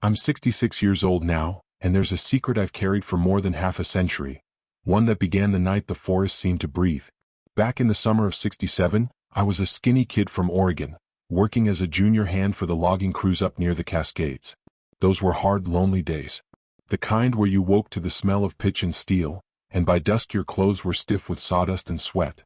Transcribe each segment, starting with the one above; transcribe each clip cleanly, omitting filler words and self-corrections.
I'm 66 years old now, and there's a secret I've carried for more than half a century. One that began the night the forest seemed to breathe. Back in the summer of '67, I was a skinny kid from Oregon, working as a junior hand for the logging crews up near the Cascades. Those were hard, lonely days. The kind where you woke to the smell of pitch and steel, and by dusk your clothes were stiff with sawdust and sweat.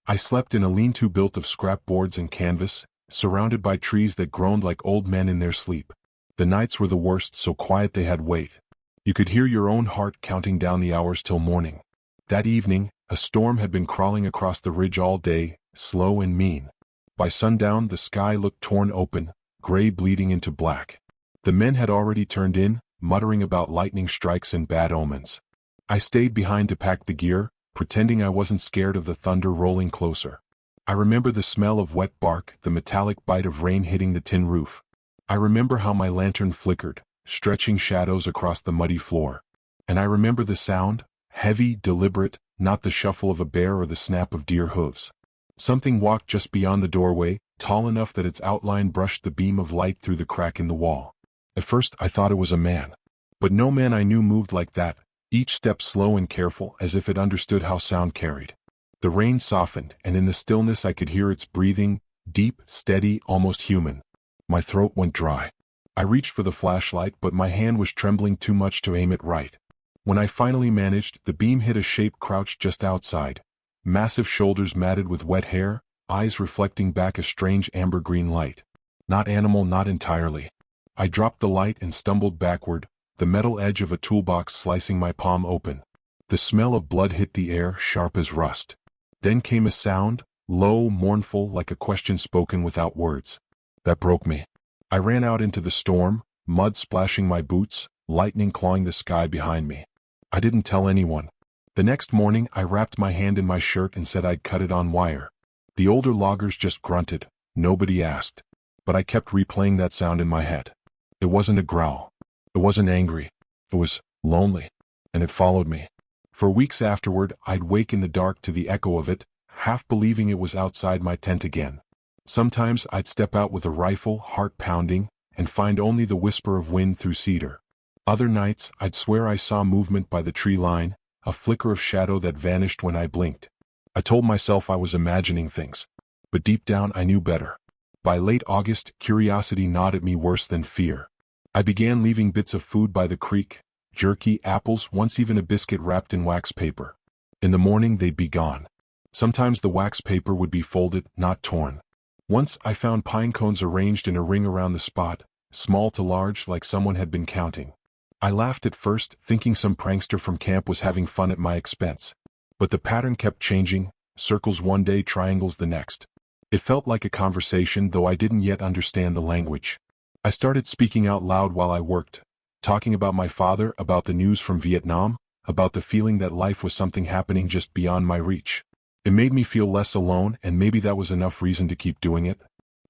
I slept in a lean-to built of scrap boards and canvas, surrounded by trees that groaned like old men in their sleep. The nights were the worst, so quiet they had weight. You could hear your own heart counting down the hours till morning. That evening, a storm had been crawling across the ridge all day, slow and mean. By sundown the sky looked torn open, gray bleeding into black. The men had already turned in, muttering about lightning strikes and bad omens. I stayed behind to pack the gear, pretending I wasn't scared of the thunder rolling closer. I remember the smell of wet bark, the metallic bite of rain hitting the tin roof. I remember how my lantern flickered, stretching shadows across the muddy floor. And I remember the sound, heavy, deliberate, not the shuffle of a bear or the snap of deer hooves. Something walked just beyond the doorway, tall enough that its outline brushed the beam of light through the crack in the wall. At first I thought it was a man. But no man I knew moved like that, each step slow and careful, as if it understood how sound carried. The rain softened, and in the stillness I could hear its breathing, deep, steady, almost human. My throat went dry. I reached for the flashlight, but my hand was trembling too much to aim it right. When I finally managed, the beam hit a shape crouched just outside. Massive shoulders matted with wet hair, eyes reflecting back a strange amber-green light. Not animal, not entirely. I dropped the light and stumbled backward, the metal edge of a toolbox slicing my palm open. The smell of blood hit the air, sharp as rust. Then came a sound, low, mournful, like a question spoken without words. That broke me. I ran out into the storm, mud splashing my boots, lightning clawing the sky behind me. I didn't tell anyone. The next morning I wrapped my hand in my shirt and said I'd cut it on wire. The older loggers just grunted. Nobody asked. But I kept replaying that sound in my head. It wasn't a growl. It wasn't angry. It was lonely. And it followed me. For weeks afterward, I'd wake in the dark to the echo of it, half believing it was outside my tent again. Sometimes I'd step out with a rifle, heart pounding, and find only the whisper of wind through cedar. Other nights, I'd swear I saw movement by the tree line, a flicker of shadow that vanished when I blinked. I told myself I was imagining things. But deep down I knew better. By late August, curiosity gnawed at me worse than fear. I began leaving bits of food by the creek, jerky, apples, once even a biscuit wrapped in wax paper. In the morning they'd be gone. Sometimes the wax paper would be folded, not torn. Once I found pine cones arranged in a ring around the spot, small to large, like someone had been counting. I laughed at first, thinking some prankster from camp was having fun at my expense. But the pattern kept changing, circles one day, triangles the next. It felt like a conversation, though I didn't yet understand the language. I started speaking out loud while I worked, talking about my father, about the news from Vietnam, about the feeling that life was something happening just beyond my reach. It made me feel less alone, and maybe that was enough reason to keep doing it.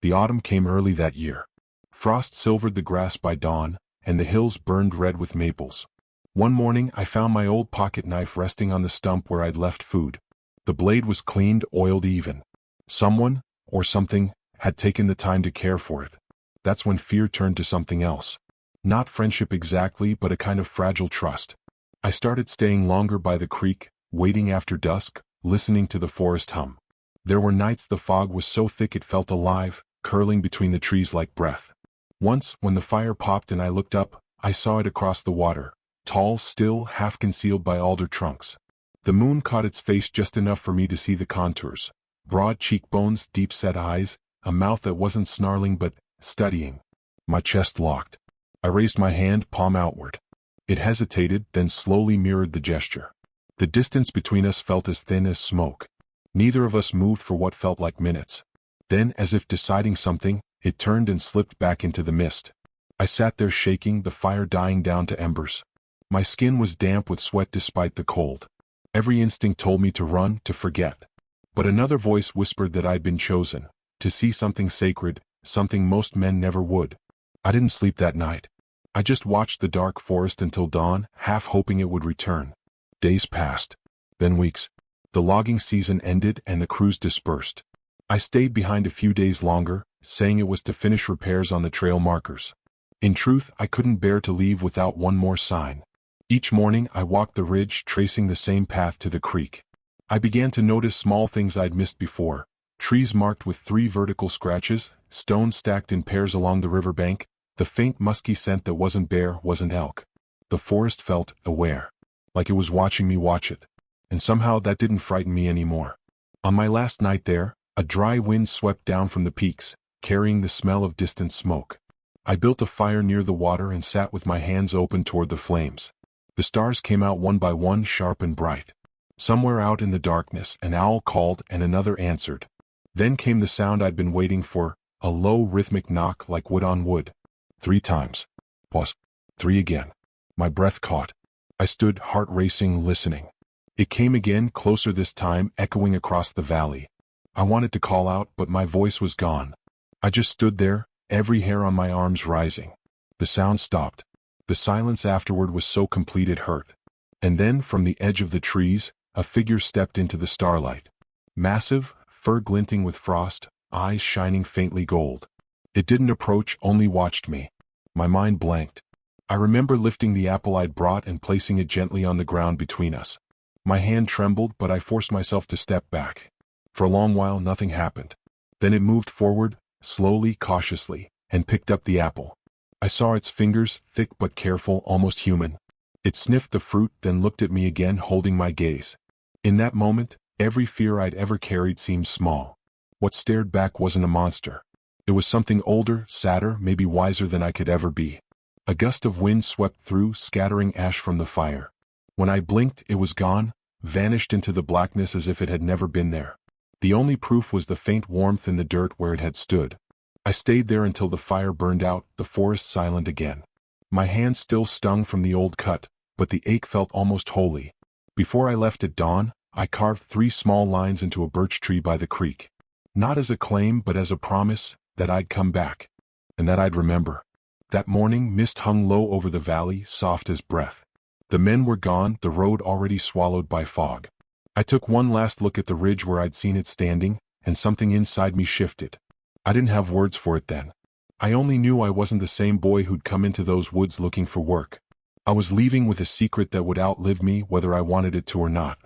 The autumn came early that year. Frost silvered the grass by dawn, and the hills burned red with maples. One morning I found my old pocket knife resting on the stump where I'd left food. The blade was cleaned, oiled even. Someone, or something, had taken the time to care for it. That's when fear turned to something else. Not friendship exactly, but a kind of fragile trust. I started staying longer by the creek, waiting after dusk, listening to the forest hum. There were nights the fog was so thick it felt alive, curling between the trees like breath. Once, when the fire popped and I looked up, I saw it across the water, tall, still, half concealed by alder trunks. The moon caught its face just enough for me to see the contours. Broad cheekbones, deep-set eyes, a mouth that wasn't snarling but studying. My chest locked. I raised my hand, palm outward. It hesitated, then slowly mirrored the gesture. The distance between us felt as thin as smoke. Neither of us moved for what felt like minutes. Then, as if deciding something, it turned and slipped back into the mist. I sat there shaking, the fire dying down to embers. My skin was damp with sweat despite the cold. Every instinct told me to run, to forget. But another voice whispered that I'd been chosen, to see something sacred, something most men never would. I didn't sleep that night. I just watched the dark forest until dawn, half hoping it would return. Days passed. Then weeks. The logging season ended and the crews dispersed. I stayed behind a few days longer, saying it was to finish repairs on the trail markers. In truth, I couldn't bear to leave without one more sign. Each morning I walked the ridge, tracing the same path to the creek. I began to notice small things I'd missed before: trees marked with 3 vertical scratches, stones stacked in pairs along the riverbank, the faint musky scent that wasn't bear, wasn't elk. The forest felt aware, like it was watching me watch it. And somehow that didn't frighten me anymore. On my last night there, a dry wind swept down from the peaks, carrying the smell of distant smoke. I built a fire near the water and sat with my hands open toward the flames. The stars came out one by one, sharp and bright. Somewhere out in the darkness, an owl called and another answered. Then came the sound I'd been waiting for, a low rhythmic knock like wood on wood. 3 times. Pause. 3 again. My breath caught. I stood, heart racing, listening. It came again, closer this time, echoing across the valley. I wanted to call out, but my voice was gone. I just stood there, every hair on my arms rising. The sound stopped. The silence afterward was so complete it hurt. And then, from the edge of the trees, a figure stepped into the starlight. Massive, fur glinting with frost, eyes shining faintly gold. It didn't approach, only watched me. My mind blanked. I remember lifting the apple I'd brought and placing it gently on the ground between us. My hand trembled, but I forced myself to step back. For a long while nothing happened. Then it moved forward, slowly, cautiously, and picked up the apple. I saw its fingers, thick but careful, almost human. It sniffed the fruit, then looked at me again, holding my gaze. In that moment, every fear I'd ever carried seemed small. What stared back wasn't a monster. It was something older, sadder, maybe wiser than I could ever be. A gust of wind swept through, scattering ash from the fire. When I blinked, it was gone, vanished into the blackness as if it had never been there. The only proof was the faint warmth in the dirt where it had stood. I stayed there until the fire burned out, the forest silent again. My hand still stung from the old cut, but the ache felt almost holy. Before I left at dawn, I carved 3 small lines into a birch tree by the creek. Not as a claim, but as a promise that I'd come back. And that I'd remember. That morning, mist hung low over the valley, soft as breath. The men were gone, the road already swallowed by fog. I took one last look at the ridge where I'd seen it standing, and something inside me shifted. I didn't have words for it then. I only knew I wasn't the same boy who'd come into those woods looking for work. I was leaving with a secret that would outlive me whether I wanted it to or not.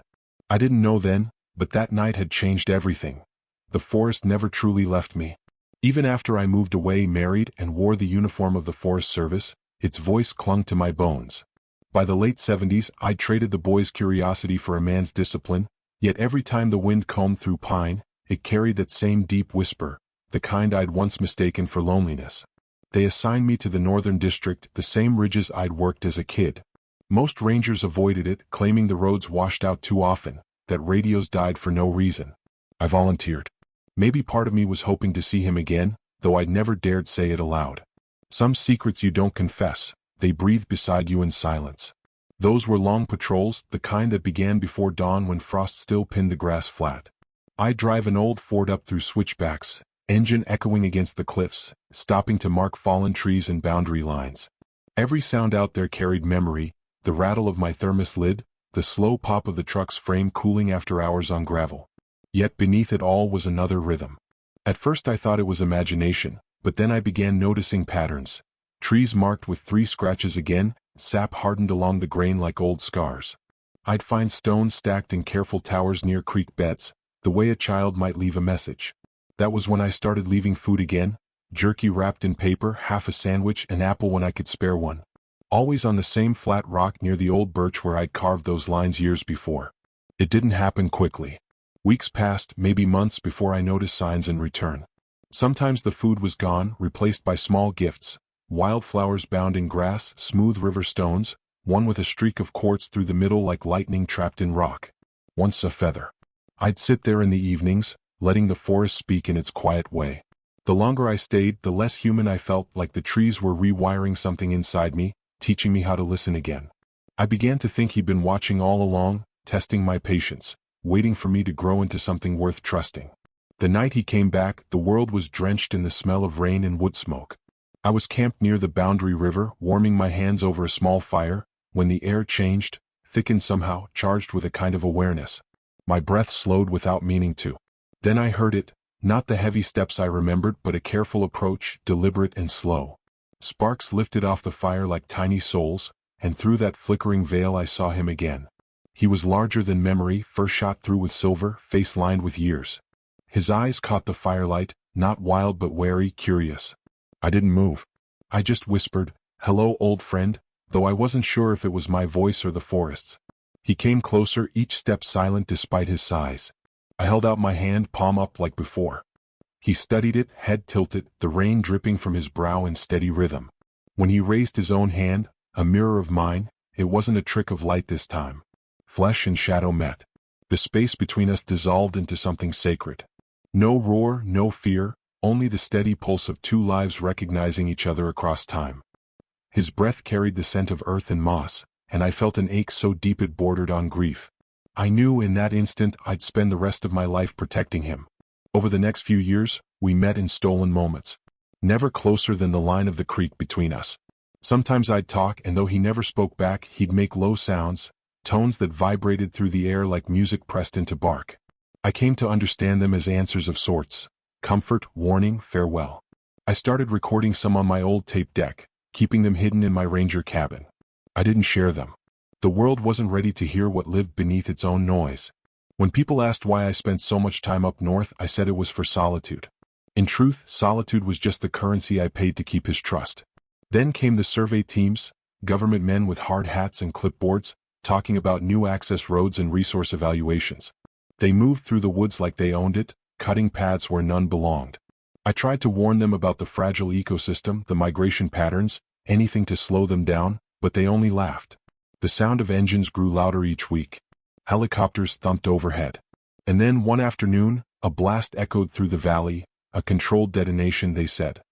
I didn't know then, but that night had changed everything. The forest never truly left me. Even after I moved away, married, and wore the uniform of the Forest Service, its voice clung to my bones. By the late 70s, I'd traded the boy's curiosity for a man's discipline, yet every time the wind combed through pine, it carried that same deep whisper, the kind I'd once mistaken for loneliness. They assigned me to the Northern District, the same ridges I'd worked as a kid. Most rangers avoided it, claiming the roads washed out too often, that radios died for no reason. I volunteered. Maybe part of me was hoping to see him again, though I'd never dared say it aloud. Some secrets you don't confess, they breathe beside you in silence. Those were long patrols, the kind that began before dawn when frost still pinned the grass flat. I'd drive an old Ford up through switchbacks, engine echoing against the cliffs, stopping to mark fallen trees and boundary lines. Every sound out there carried memory, the rattle of my thermos lid, the slow pop of the truck's frame cooling after hours on gravel. Yet beneath it all was another rhythm. At first I thought it was imagination, but then I began noticing patterns. Trees marked with 3 scratches again, sap hardened along the grain like old scars. I'd find stones stacked in careful towers near creek beds, the way a child might leave a message. That was when I started leaving food again, jerky wrapped in paper, half a sandwich, an apple when I could spare one. Always on the same flat rock near the old birch where I'd carved those lines years before. It didn't happen quickly. Weeks passed, maybe months, before I noticed signs in return. Sometimes the food was gone, replaced by small gifts: wildflowers bound in grass, smooth river stones, one with a streak of quartz through the middle like lightning trapped in rock. Once a feather. I'd sit there in the evenings, letting the forest speak in its quiet way. The longer I stayed, the less human I felt, like the trees were rewiring something inside me, teaching me how to listen again. I began to think he'd been watching all along, testing my patience, waiting for me to grow into something worth trusting. The night he came back, the world was drenched in the smell of rain and wood smoke. I was camped near the Boundary River, warming my hands over a small fire, when the air changed, thickened somehow, charged with a kind of awareness. My breath slowed without meaning to. Then I heard it, not the heavy steps I remembered, but a careful approach, deliberate and slow. Sparks lifted off the fire like tiny souls, and through that flickering veil I saw him again. He was larger than memory, fur shot through with silver, face lined with years. His eyes caught the firelight, not wild but wary, curious. I didn't move. I just whispered, "Hello, old friend," though I wasn't sure if it was my voice or the forest's. He came closer, each step silent despite his size. I held out my hand, palm up like before. He studied it, head tilted, the rain dripping from his brow in steady rhythm. When he raised his own hand, a mirror of mine, it wasn't a trick of light this time. Flesh and shadow met. The space between us dissolved into something sacred. No roar, no fear, only the steady pulse of two lives recognizing each other across time. His breath carried the scent of earth and moss, and I felt an ache so deep it bordered on grief. I knew in that instant I'd spend the rest of my life protecting him. Over the next few years, we met in stolen moments. Never closer than the line of the creek between us. Sometimes I'd talk, and though he never spoke back, he'd make low sounds, tones that vibrated through the air like music pressed into bark. I came to understand them as answers of sorts. Comfort, warning, farewell. I started recording some on my old tape deck, keeping them hidden in my ranger cabin. I didn't share them. The world wasn't ready to hear what lived beneath its own noise. When people asked why I spent so much time up north, I said it was for solitude. In truth, solitude was just the currency I paid to keep his trust. Then came the survey teams, government men with hard hats and clipboards, talking about new access roads and resource evaluations. They moved through the woods like they owned it, cutting paths where none belonged. I tried to warn them about the fragile ecosystem, the migration patterns, anything to slow them down, but they only laughed. The sound of engines grew louder each week. Helicopters thumped overhead. And then one afternoon, a blast echoed through the valley, a controlled detonation, they said.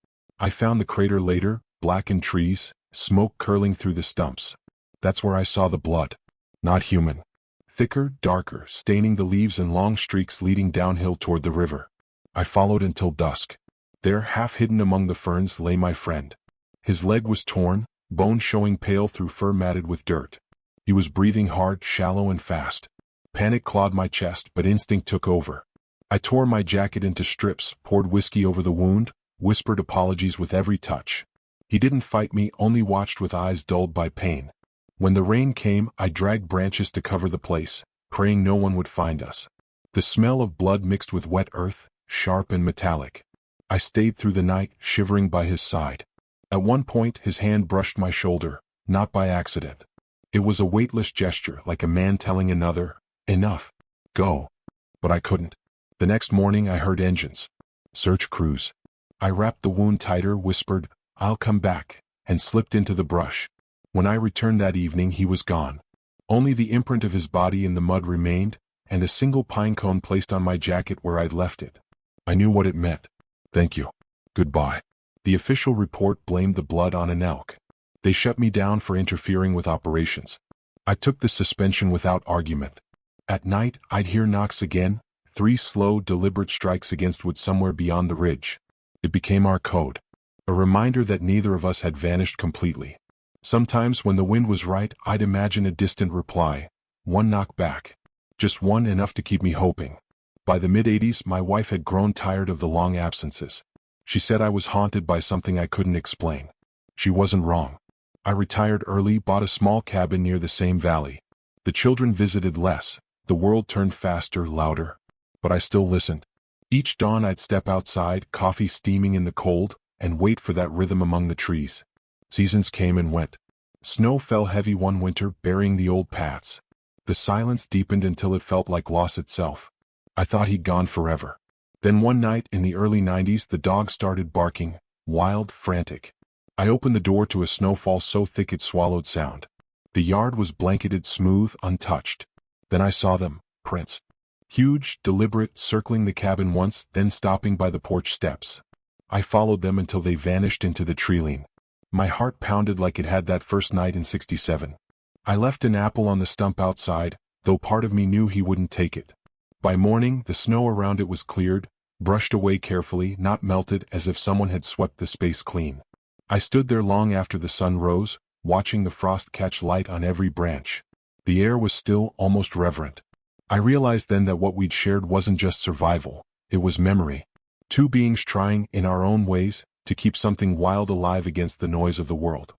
I found the crater later, blackened trees, smoke curling through the stumps. That's where I saw the blood. Not human. Thicker, darker, staining the leaves in long streaks leading downhill toward the river. I followed until dusk. There, half hidden among the ferns, lay my friend. His leg was torn, bone showing pale through fur matted with dirt. He was breathing hard, shallow and fast. Panic clawed my chest, but instinct took over. I tore my jacket into strips, poured whiskey over the wound, whispered apologies with every touch. He didn't fight me, only watched with eyes dulled by pain. When the rain came, I dragged branches to cover the place, praying no one would find us. The smell of blood mixed with wet earth, sharp and metallic. I stayed through the night, shivering by his side. At one point, his hand brushed my shoulder, not by accident. It was a weightless gesture, like a man telling another, "Enough. Go." But I couldn't. The next morning I heard engines. Search crews. I wrapped the wound tighter, whispered, "I'll come back," and slipped into the brush. When I returned that evening, he was gone. Only the imprint of his body in the mud remained, and a single pine cone placed on my jacket where I'd left it. I knew what it meant. Thank you. Goodbye. The official report blamed the blood on an elk. They shut me down for interfering with operations. I took the suspension without argument. At night, I'd hear knocks again, 3 slow, deliberate strikes against wood somewhere beyond the ridge. It became our code. A reminder that neither of us had vanished completely. Sometimes when the wind was right, I'd imagine a distant reply. One knock back. Just one, enough to keep me hoping. By the mid-'80s, my wife had grown tired of the long absences. She said I was haunted by something I couldn't explain. She wasn't wrong. I retired early, bought a small cabin near the same valley. The children visited less. The world turned faster, louder. But I still listened. Each dawn I'd step outside, coffee steaming in the cold, and wait for that rhythm among the trees. Seasons came and went. Snow fell heavy one winter, burying the old paths. The silence deepened until it felt like loss itself. I thought he'd gone forever. Then one night in the early 90s, the dog started barking, wild, frantic. I opened the door to a snowfall so thick it swallowed sound. The yard was blanketed smooth, untouched. Then I saw them, prints. Huge, deliberate, circling the cabin once, then stopping by the porch steps. I followed them until they vanished into the treeline. My heart pounded like it had that first night in '67. I left an apple on the stump outside, though part of me knew he wouldn't take it. By morning, the snow around it was cleared, brushed away carefully, not melted, as if someone had swept the space clean. I stood there long after the sun rose, watching the frost catch light on every branch. The air was still, almost reverent. I realized then that what we'd shared wasn't just survival, it was memory. Two beings trying, in our own ways, to keep something wild alive against the noise of the world.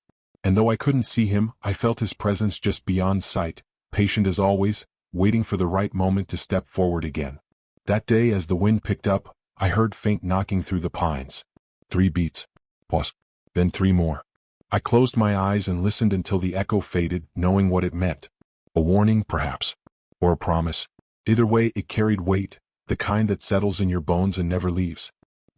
And though I couldn't see him, I felt his presence just beyond sight, patient as always, waiting for the right moment to step forward again. That day, as the wind picked up, I heard faint knocking through the pines. 3 beats. Pause. Then 3 more. I closed my eyes and listened until the echo faded, knowing what it meant. A warning, perhaps. Or a promise. Either way, it carried weight, the kind that settles in your bones and never leaves.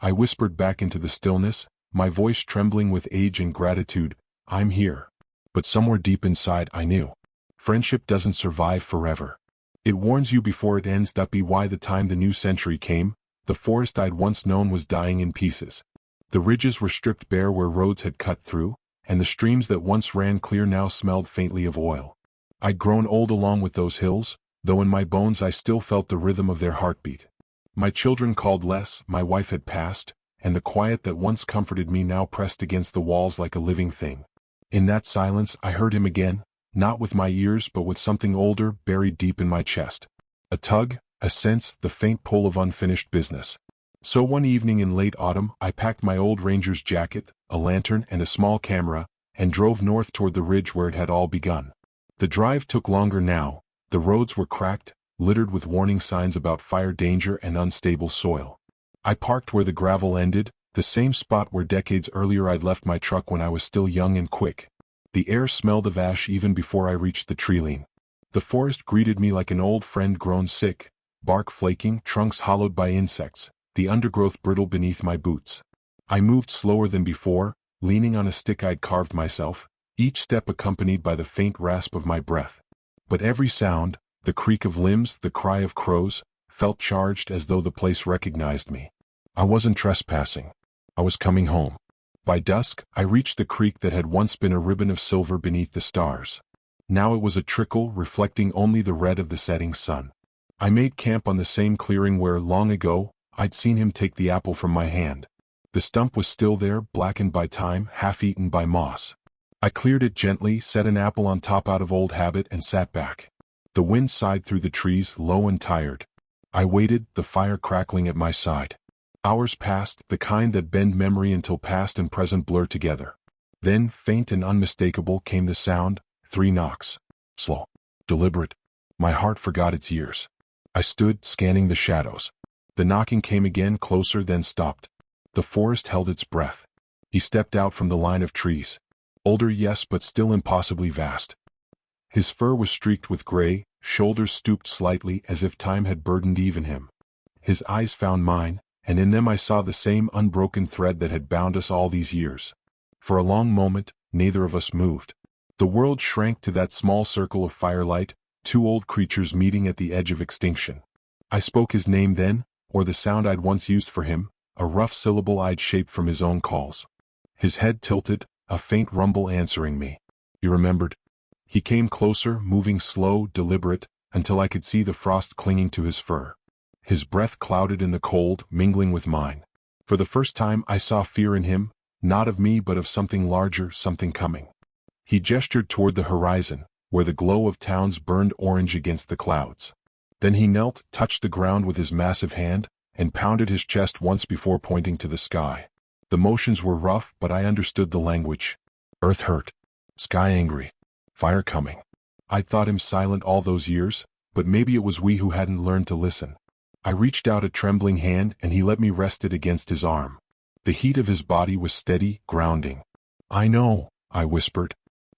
I whispered back into the stillness, my voice trembling with age and gratitude, "I'm here." But somewhere deep inside I knew. Friendship doesn't survive forever. It warns you before it ends. By the time the new century came, the forest I'd once known was dying in pieces. The ridges were stripped bare where roads had cut through, and the streams that once ran clear now smelled faintly of oil. I'd grown old along with those hills, though in my bones I still felt the rhythm of their heartbeat. My children called less, my wife had passed, and the quiet that once comforted me now pressed against the walls like a living thing. In that silence I heard him again, not with my ears but with something older buried deep in my chest. A tug, a sense, the faint pull of unfinished business. So one evening in late autumn I packed my old ranger's jacket, a lantern and a small camera, and drove north toward the ridge where it had all begun. The drive took longer now, the roads were cracked, littered with warning signs about fire danger and unstable soil. I parked where the gravel ended, the same spot where decades earlier I'd left my truck when I was still young and quick. The air smelled of ash even before I reached the treeline. The forest greeted me like an old friend grown sick, bark flaking, trunks hollowed by insects, the undergrowth brittle beneath my boots. I moved slower than before, leaning on a stick I'd carved myself, each step accompanied by the faint rasp of my breath. But every sound, the creak of limbs, the cry of crows, felt charged as though the place recognized me. I wasn't trespassing. I was coming home. By dusk, I reached the creek that had once been a ribbon of silver beneath the stars. Now it was a trickle reflecting only the red of the setting sun. I made camp on the same clearing where, long ago, I'd seen him take the apple from my hand. The stump was still there, blackened by time, half-eaten by moss. I cleared it gently, set an apple on top out of old habit, and sat back. The wind sighed through the trees, low and tired. I waited, the fire crackling at my side. Hours passed, the kind that bend memory until past and present blur together. Then, faint and unmistakable, came the sound, 3 knocks. Slow. Deliberate. My heart forgot its years. I stood, scanning the shadows. The knocking came again, closer, then stopped. The forest held its breath. He stepped out from the line of trees. Older, yes, but still impossibly vast. His fur was streaked with gray, shoulders stooped slightly as if time had burdened even him. His eyes found mine, and in them I saw the same unbroken thread that had bound us all these years. For a long moment, neither of us moved. The world shrank to that small circle of firelight, 2 old creatures meeting at the edge of extinction. I spoke his name then, or the sound I'd once used for him, a rough syllable I'd shaped from his own calls. His head tilted, a faint rumble answering me. He remembered. He came closer, moving slow, deliberate, until I could see the frost clinging to his fur. His breath clouded in the cold, mingling with mine. For the first time I saw fear in him, not of me but of something larger, something coming. He gestured toward the horizon, where the glow of towns burned orange against the clouds. Then he knelt, touched the ground with his massive hand, and pounded his chest once before pointing to the sky. The motions were rough, but I understood the language. Earth hurt. Sky angry. Fire coming. I'd thought him silent all those years, but maybe it was we who hadn't learned to listen. I reached out a trembling hand and he let me rest it against his arm. The heat of his body was steady, grounding. I know, I whispered.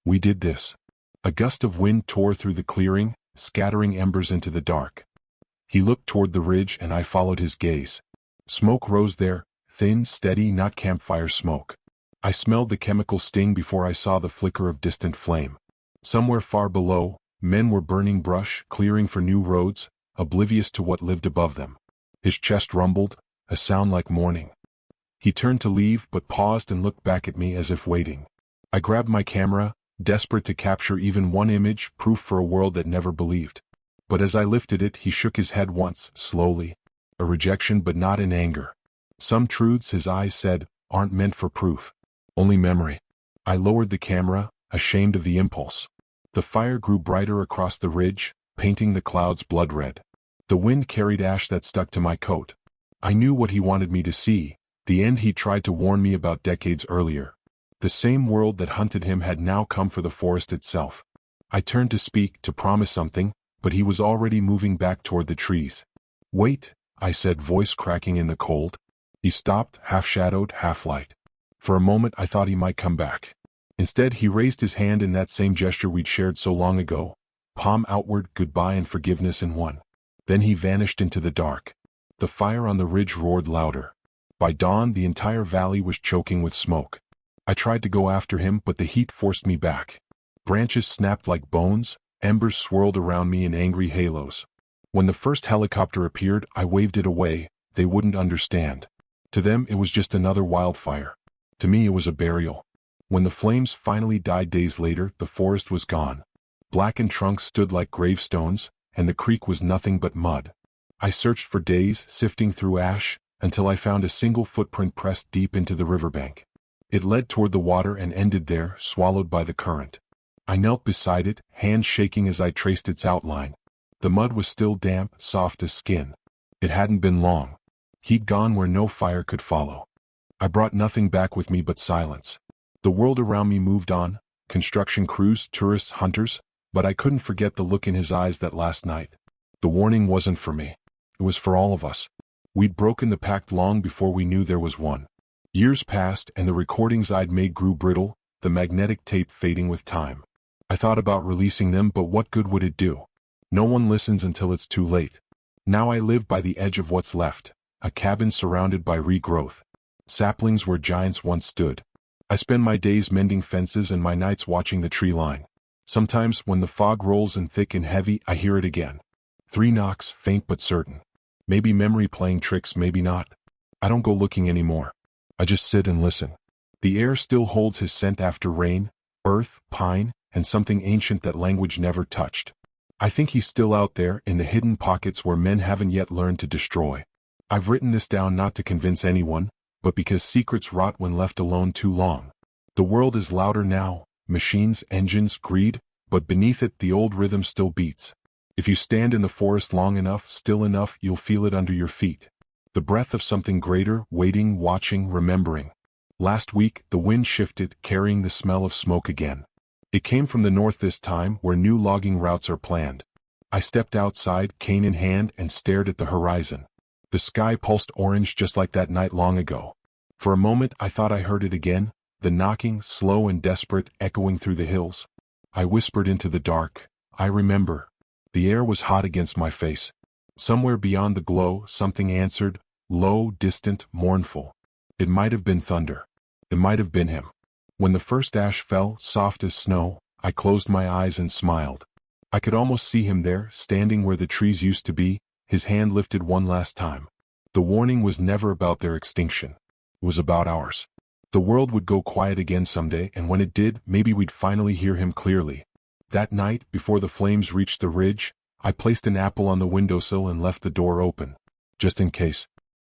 We did this. A gust of wind tore through the clearing, scattering embers into the dark. He looked toward the ridge and I followed his gaze. Smoke rose there, thin, steady, not campfire smoke. I smelled the chemical sting before I saw the flicker of distant flame. Somewhere far below, men were burning brush, clearing for new roads, oblivious to what lived above them. His chest rumbled, a sound like mourning. He turned to leave but paused and looked back at me as if waiting. I grabbed my camera, desperate to capture even one image, proof for a world that never believed. But as I lifted it, he shook his head once, slowly. A rejection but not in anger. Some truths, his eyes said, aren't meant for proof. Only memory. I lowered the camera, ashamed of the impulse. The fire grew brighter across the ridge, painting the clouds blood red. The wind carried ash that stuck to my coat. I knew what he wanted me to see, The end he tried to warn me about decades earlier. The same world that hunted him had now come for the forest itself. I turned to speak, to promise something, but he was already moving back toward the trees. "Wait," I said, voice cracking in the cold. He stopped, half-shadowed, half-light. For a moment I thought he might come back. Instead he raised his hand in that same gesture we'd shared so long ago, palm outward, goodbye and forgiveness in one. Then he vanished into the dark. The fire on the ridge roared louder. By dawn the entire valley was choking with smoke. I tried to go after him, but the heat forced me back. Branches snapped like bones, embers swirled around me in angry halos. When the first helicopter appeared, I waved it away. They wouldn't understand. To them it was just another wildfire. To me it was a burial. When the flames finally died days later, the forest was gone. Blackened trunks stood like gravestones, and the creek was nothing but mud. I searched for days, sifting through ash, until I found a single footprint pressed deep into the riverbank. It led toward the water and ended there, swallowed by the current. I knelt beside it, hands shaking as I traced its outline. The mud was still damp, soft as skin. It hadn't been long. He'd gone where no fire could follow. I brought nothing back with me but silence. The world around me moved on, construction crews, tourists, hunters, but I couldn't forget the look in his eyes that last night. The warning wasn't for me. It was for all of us. We'd broken the pact long before we knew there was one. Years passed and the recordings I'd made grew brittle, the magnetic tape fading with time. I thought about releasing them, but what good would it do? No one listens until it's too late. Now I live by the edge of what's left, a cabin surrounded by regrowth. Saplings where giants once stood. I spend my days mending fences and my nights watching the tree line. Sometimes, when the fog rolls in thick and heavy, I hear it again. 3 knocks, faint but certain. Maybe memory playing tricks, maybe not. I don't go looking anymore. I just sit and listen. The air still holds his scent after rain, earth, pine, and something ancient that language never touched. I think he's still out there, in the hidden pockets where men haven't yet learned to destroy. I've written this down not to convince anyone, but because secrets rot when left alone too long. The world is louder now, machines, engines, greed, but beneath it the old rhythm still beats. If you stand in the forest long enough, still enough, you'll feel it under your feet. The breath of something greater, waiting, watching, remembering. Last week, the wind shifted, carrying the smell of smoke again. It came from the north this time, where new logging routes are planned. I stepped outside, cane in hand, and stared at the horizon. The sky pulsed orange just like that night long ago. For a moment I thought I heard it again, the knocking, slow and desperate, echoing through the hills. I whispered into the dark, "I remember." The air was hot against my face. Somewhere beyond the glow, something answered, low, distant, mournful. It might have been thunder. It might have been him. When the first ash fell, soft as snow, I closed my eyes and smiled. I could almost see him there, standing where the trees used to be, his hand lifted one last time. The warning was never about their extinction. It was about ours. The world would go quiet again someday, and when it did, maybe we'd finally hear him clearly. That night, before the flames reached the ridge, I placed an apple on the windowsill and left the door open. Just in case.